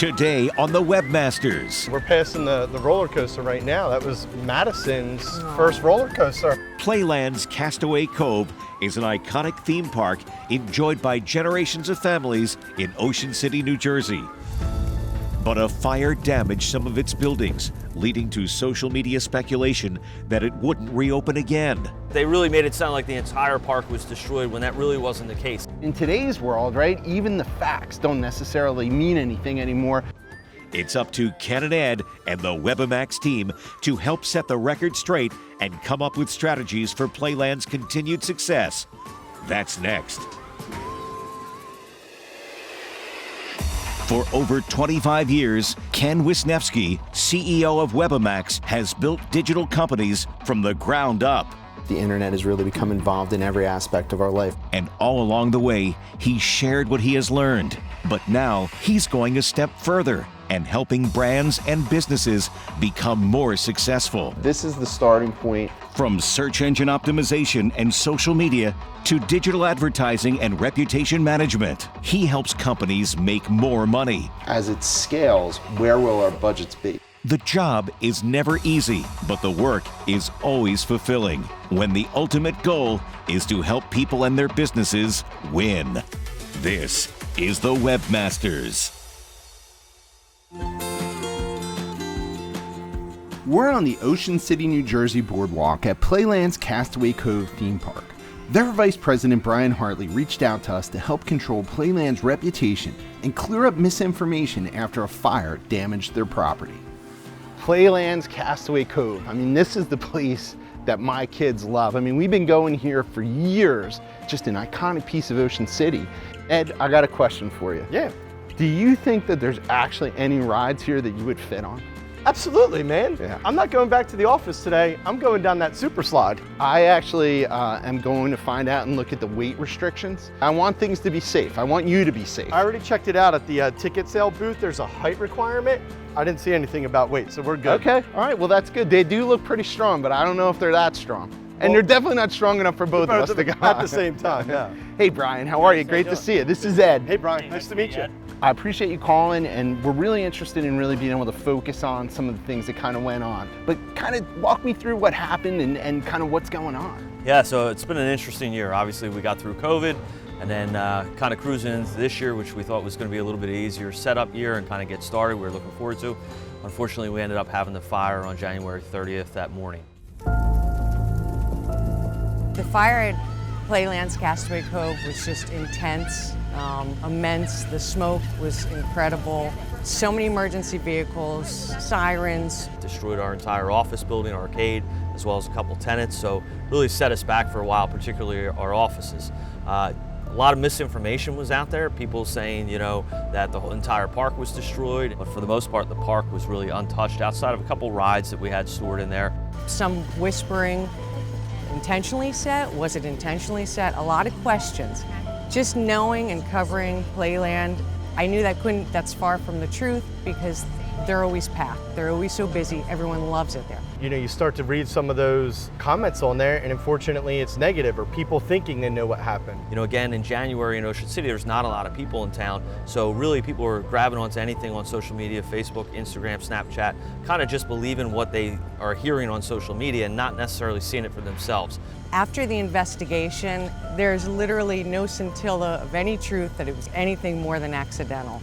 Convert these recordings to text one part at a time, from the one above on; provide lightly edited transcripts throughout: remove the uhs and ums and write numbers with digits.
Today on the Webmasters. We're passing the roller coaster right now. That was Madison's first roller coaster. Playland's Castaway Cove is an iconic theme park enjoyed by generations of families in Ocean City, New Jersey. But a fire damaged some of its buildings, leading to social media speculation that it wouldn't reopen again. They really made it sound like the entire park was destroyed when that really wasn't the case. In today's world, right, even the facts don't necessarily mean anything anymore. It's up to Ken and Ed and the WebiMax team to help set the record straight and come up with strategies for Playland's continued success. That's next. For over 25 years, Ken Wisnefski, CEO of WebiMax, has built digital companies from the ground up. The internet has really become involved in every aspect of our life. And all along the way, he shared what he has learned. But now he's going a step further and helping brands and businesses become more successful. This is the starting point. From search engine optimization and social media to digital advertising and reputation management, he helps companies make more money. As it scales, where will our budgets be? The job is never easy, but the work is always fulfilling when the ultimate goal is to help people and their businesses win. This is the Webmasters. We're on the Ocean City, New Jersey boardwalk at Playland's Castaway Cove theme park. Their Vice President Brian Hartley reached out to us to help control Playland's reputation and clear up misinformation after a fire damaged their property. Playland's Castaway Cove. I mean, this is the place that my kids love. I mean, we've been going here for years, just an iconic piece of Ocean City. Ed, I got a question for you. Yeah. Do you think that there's actually any rides here that you would fit on? Absolutely, man. Yeah. I'm not going back to the office today. I'm going down that super slide. I actually am going to find out and look at the weight restrictions. I want things to be safe. I want you to be safe. I already checked it out at the ticket sale booth. There's a height requirement. I didn't see anything about weight, so we're good. Okay, all right, well that's good. They do look pretty strong, but I don't know if they're that strong. And they're definitely not strong enough for both of us to go. At the same time, yeah. Hey Brian, how are you? Great to see you. This is Ed. Hey Brian, nice to meet you. I appreciate you calling, and we're really interested in really being able to focus on some of the things that kind of went on. But kind of walk me through what happened and kind of what's going on. Yeah, so it's been an interesting year. Obviously, we got through COVID and then kind of cruising into this year, which we thought was going to be a little bit easier setup year and kind of get started. We were looking forward to. Unfortunately, we ended up having the fire on January 30th that morning. The fire at Playland's Castaway Cove was just intense, immense. The smoke was incredible. So many emergency vehicles, sirens. Destroyed our entire office building, arcade, as well as a couple tenants. So really set us back for a while, particularly our offices. A lot of misinformation was out there. People saying, you know, that the whole entire park was destroyed. But for the most part, the park was really untouched outside of a couple rides that we had stored in there. Some Whispering. Intentionally set? Was it intentionally set? A lot of questions. Just knowing and covering Playland, I knew that's far from the truth because they're always packed. They're always so busy. Everyone loves it there. You know, you start to read some of those comments on there, and unfortunately it's negative, or people thinking they know what happened. You know, again, in January in Ocean City, there's not a lot of people in town, so really people are grabbing onto anything on social media, Facebook, Instagram, Snapchat, kind of just believing what they are hearing on social media and not necessarily seeing it for themselves. After the investigation, there's literally no scintilla of any truth that it was anything more than accidental.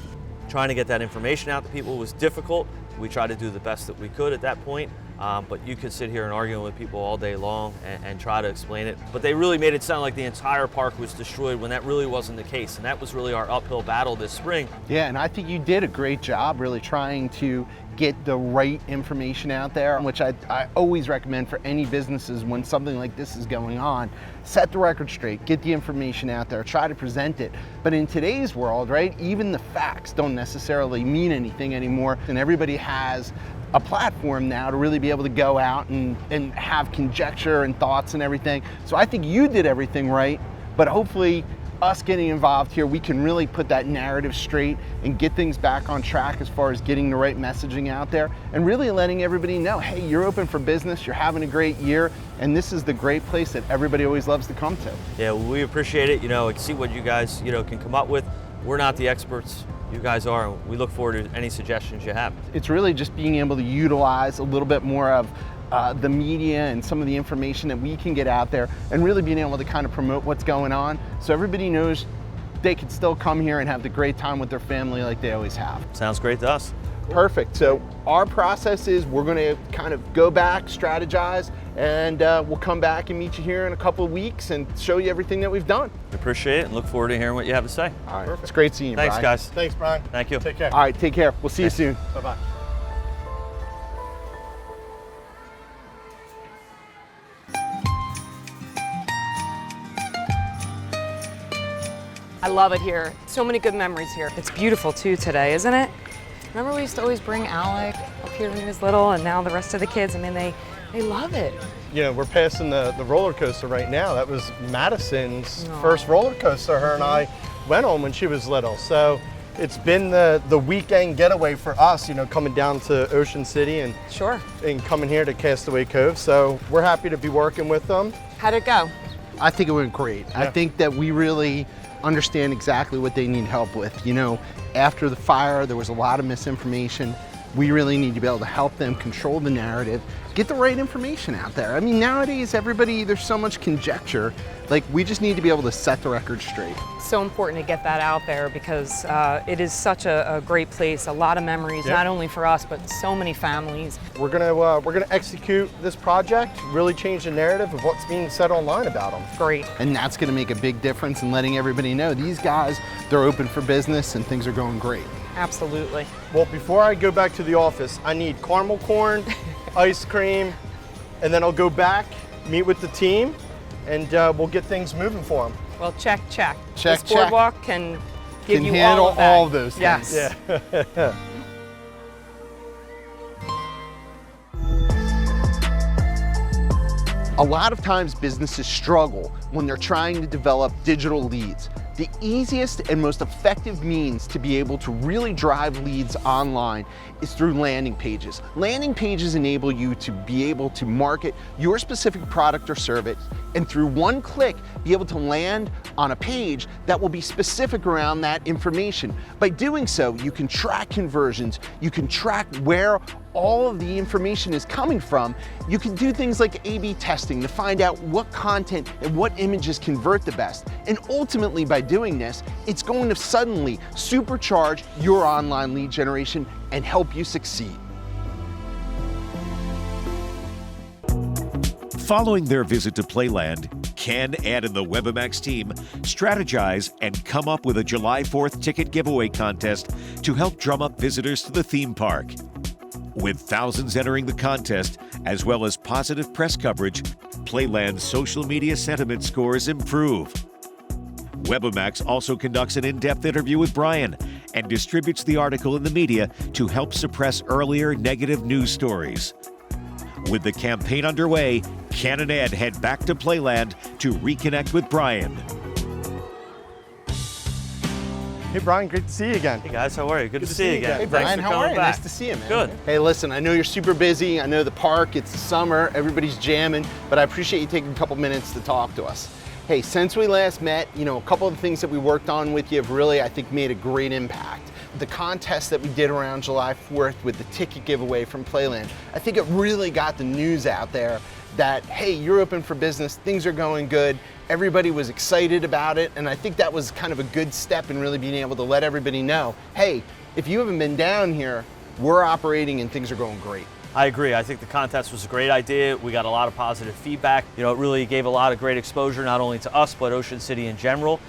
Trying to get that information out to people was difficult. We tried to do the best that we could at that point, but you could sit here and argue with people all day long and try to explain it. But they really made it sound like the entire park was destroyed when that really wasn't the case, and that was really our uphill battle this spring. Yeah, and I think you did a great job really trying to get the right information out there, which I always recommend for any businesses when something like this is going on. Set the record straight, get the information out there, try to present it. But in today's world, right, even the facts don't necessarily mean anything anymore, and everybody has a platform now to really be able to go out and have conjecture and thoughts and everything. So I think you did everything right, but hopefully us getting involved here, we can really put that narrative straight and get things back on track as far as getting the right messaging out there and really letting everybody know, hey, you're open for business, you're having a great year, and this is the great place that everybody always loves to come to. Yeah, well, we appreciate it. You know, see what you guys, can come up with. We're not the experts. You guys are, and we look forward to any suggestions you have. It's really just being able to utilize a little bit more of the media and some of the information that we can get out there, and really being able to kind of promote what's going on so everybody knows they can still come here and have the great time with their family like they always have. Sounds great to us. Perfect. So our process is we're going to kind of go back, strategize, and we'll come back and meet you here in a couple of weeks and show you everything that we've done. We appreciate it and look forward to hearing what you have to say. All right. It's great seeing you, Thanks, Brian. guys. Thanks, Brian. Thank you. Take care. All right, take care. We'll see you soon. Bye-bye. I love it here. So many good memories here. It's beautiful too today, isn't it? Remember we used to always bring Alec up here when he was little, and now the rest of the kids, I mean, they love it. You know, we're passing the roller coaster right now. That was Madison's first roller coaster her and I went on when she was little. So it's been the weekend getaway for us, you know, coming down to Ocean City and Sure. and coming here to Castaway Cove. So we're happy to be working with them. How'd it go? I think it went great. I think that we really understand exactly what they need help with. You know, after the fire, there was a lot of misinformation. We really need to be able to help them control the narrative, get the right information out there. I mean, nowadays, there's so much conjecture. Like, we just need to be able to set the record straight. So important to get that out there because it is such a great place. A lot of memories, not only for us, but so many families. We're gonna execute this project, really change the narrative of what's being said online about them. Great. And that's gonna make a big difference in letting everybody know these guys, they're open for business and things are going great. Absolutely. Well, before I go back to the office, I need caramel corn, ice cream, and then I'll go back, meet with the team, and we'll get things moving for them. Well, check. Check, This boardwalk can give Can you handle all of that. all of those things. Yes. Yeah. A lot of times businesses struggle when they're trying to develop digital leads. The easiest and most effective means to be able to really drive leads online is through landing pages. Landing pages enable you to be able to market your specific product or service, and through one click, be able to land on a page that will be specific around that information. By doing so, you can track conversions, you can track where all of the information is coming from. You can do things like A/B testing to find out what content and what images convert the best. And ultimately, by doing this, it's going to suddenly supercharge your online lead generation and help you succeed. Following their visit to Playland, Ken, Ed, and the WebiMax team strategize and come up with a July 4th ticket giveaway contest to help drum up visitors to the theme park. With thousands entering the contest, as well as positive press coverage, Playland's social media sentiment scores improve. WebiMax also conducts an in-depth interview with Brian and distributes the article in the media to help suppress earlier negative news stories. With the campaign underway, Ken and Ed head back to Playland to reconnect with Brian. Hey, Brian, great to see you again. Hey guys, how are you? Good to see you again. Hey Thanks Brian, for how coming are you? back. Nice to see you, man. Good. Hey, listen, I know you're super busy. I know the park, it's the summer, everybody's jamming, but I appreciate you taking a couple minutes to talk to us. Hey, since we last met, you know, a couple of the things that we worked on with you have really, I think, made a great impact. The contest that we did around July 4th with the ticket giveaway from Playland, I think it really got the news out there that, hey, you're open for business, things are going good. Everybody was excited about it, and I think that was kind of a good step in really being able to let everybody know, hey, if you haven't been down here, we're operating and things are going great. I agree. I think the contest was a great idea. We got a lot of positive feedback. You know, it really gave a lot of great exposure, not only to us, but Ocean City in general.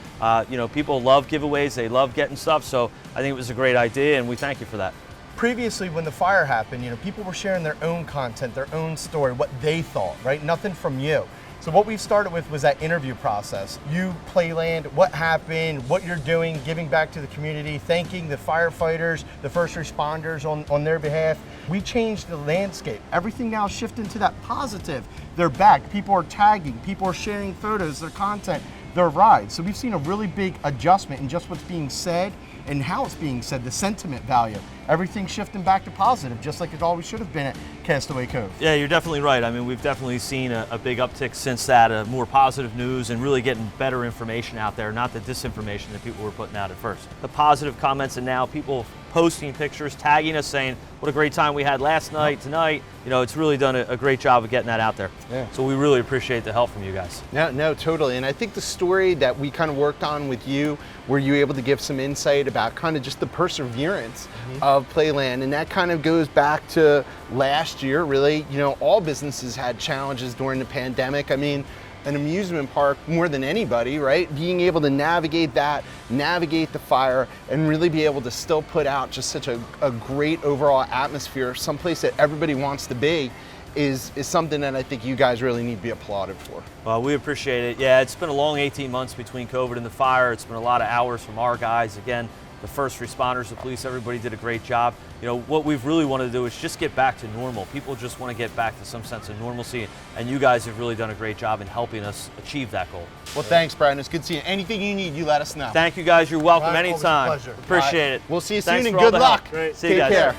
You know, people love giveaways. They love getting stuff. So I think it was a great idea, and we thank you for that. Previously, when the fire happened, you know, people were sharing their own content, their own story, what they thought, right? Nothing from you. So what we've started with was that interview process. You, Playland, what happened, what you're doing, giving back to the community, thanking the firefighters, the first responders on their behalf. We changed the landscape. Everything now is shifting to that positive. They're back. People are tagging. People are sharing photos, their content, their rides. So we've seen a really big adjustment in just what's being said and how it's being said, the sentiment value. Everything's shifting back to positive, just like it always should have been at Castaway Cove. Yeah, you're definitely right. I mean, we've definitely seen a big uptick since that, more positive news and really getting better information out there, not the disinformation that people were putting out at first. The positive comments, and now people posting pictures, tagging us, saying what a great time we had last night, tonight. You know, it's really done a great job of getting that out there. Yeah. So we really appreciate the help from you guys. No, totally. And I think the story that we kind of worked on with you, were you able to give some insight about kind of just the perseverance of Playland, and that kind of goes back to last year, really. You know, all businesses had challenges during the pandemic. I mean, an amusement park more than anybody, right? Being able to navigate that, navigate the fire, and really be able to still put out just such a great overall atmosphere, someplace that everybody wants to be, is something that I think you guys really need to be applauded for. Well, we appreciate it. Yeah, it's been a long 18 months between COVID and the fire. It's been a lot of hours from our guys. Again, the first responders, the police, everybody did a great job. You know, what we've really wanted to do is just get back to normal. People just want to get back to some sense of normalcy, and you guys have really done a great job in helping us achieve that goal. Well, thanks, Brian. It's good seeing you. Anything you need, you let us know. Thank you guys. You're welcome Brian, always a anytime. pleasure. Appreciate it. We'll see you Thanks soon, and for all good the luck. help. Great. See Take you guys. care.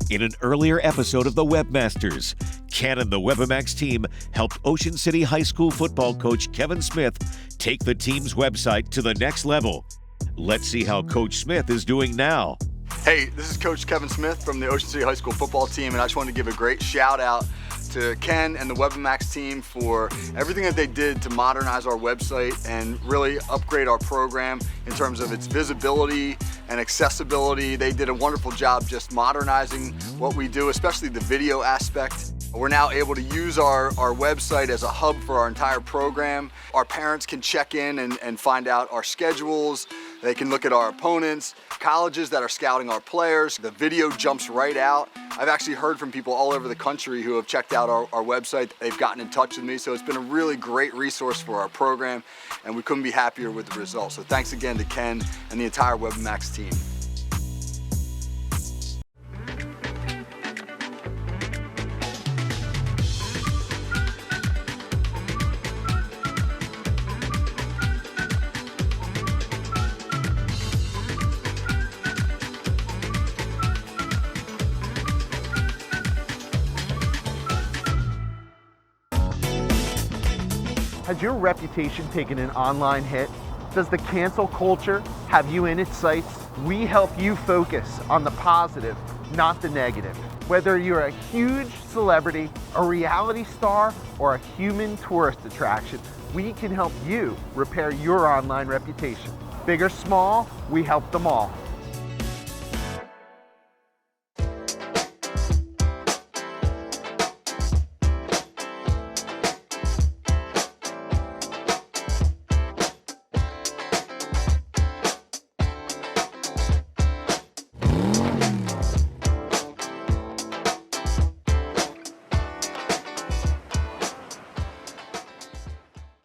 In an earlier episode of the Webmasters, Ken and the WebiMax team helped Ocean City High School football coach Kevin Smith take the team's website to the next level. Let's see how Coach Smith is doing now. Hey, this is Coach Kevin Smith from the Ocean City High School football team, and I just wanted to give a great shout out to Ken and the WebMax team for everything that they did to modernize our website and really upgrade our program in terms of its visibility and accessibility. They did a wonderful job just modernizing what we do, especially the video aspect. We're now able to use our website as a hub for our entire program. Our parents can check in and find out our schedules. They can look at our opponents, colleges that are scouting our players. The video jumps right out. I've actually heard from people all over the country who have checked out our website. They've gotten in touch with me, so it's been a really great resource for our program, and we couldn't be happier with the results. So thanks again to Ken and the entire WebMax team. Has your reputation taken an online hit? Does the cancel culture have you in its sights? We help you focus on the positive, not the negative. Whether you're a huge celebrity, a reality star, or a human tourist attraction, we can help you repair your online reputation. Big or small, we help them all.